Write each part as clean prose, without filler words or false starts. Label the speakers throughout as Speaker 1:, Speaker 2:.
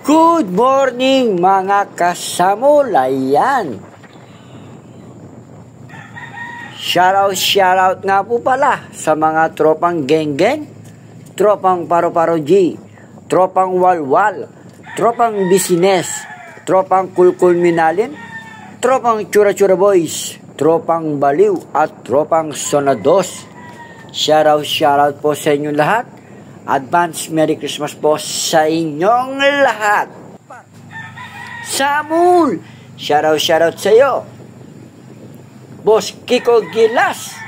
Speaker 1: Good morning mga kasamol. Ayan. Shoutout nga po pala sa mga tropang geng-geng, tropang paro-paro G, tropang walwal, tropang business, tropang kulkul minalin, tropang chura-chura boys, tropang baliw at tropang sonados. Shoutout po sa inyong lahat. Advance Merry Christmas po sa inyong lahat. Samul, shoutout sa iyo. Boss Kiko Gilas.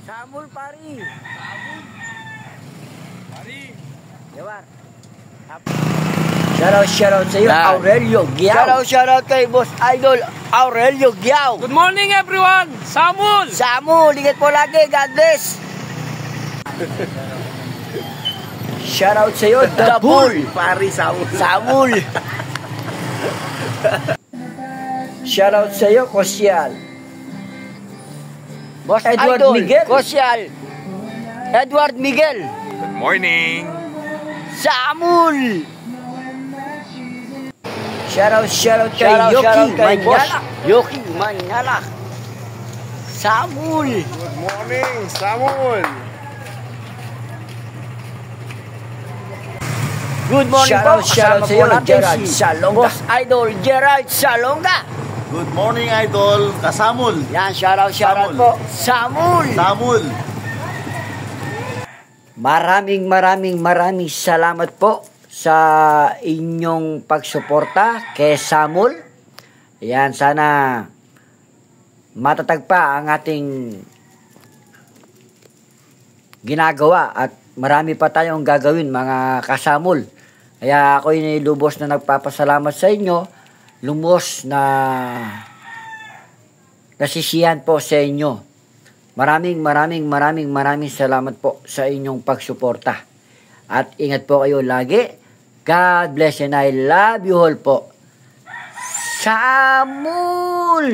Speaker 1: Samul pari. Yawar. Shoutout sa iyo, Aurelio Giao. Shoutout kay Boss Idol Aurelio Giao.
Speaker 2: Good morning everyone! Samul!
Speaker 1: Samul, ingat po lagi. God bless. Shoutout sa iyo, The Bull.
Speaker 3: Pari Samul.
Speaker 1: Samul. Shoutout sa iyo, Kosyal. Boss Edward Idol Miguel. Kosyal. Edward Miguel.
Speaker 3: Good morning.
Speaker 1: Samul. Shoutout kay Yoki Manyala. Yoki Manyala. Samul.
Speaker 3: Good morning, Samul.
Speaker 1: Good morning po. Shoutout sa iyo, Gerald Salonga. Boss Idol Gerald Salonga.
Speaker 3: Good morning, Idol Kasamul.
Speaker 1: Yan, shoutout po. Samul.
Speaker 3: Samul.
Speaker 1: Maraming salamat po sa inyong pagsuporta kay Samul. Ayan, sana matatag pa ang ating ginagawa at marami pa tayong gagawin mga kasamul. Kaya ako ay lubos na nagpapasalamat sa inyo, lumos na nasisiyan po sa inyo. Maraming salamat po sa inyong pagsuporta. At ingat po kayo lagi. God bless and I love you all po. Samul!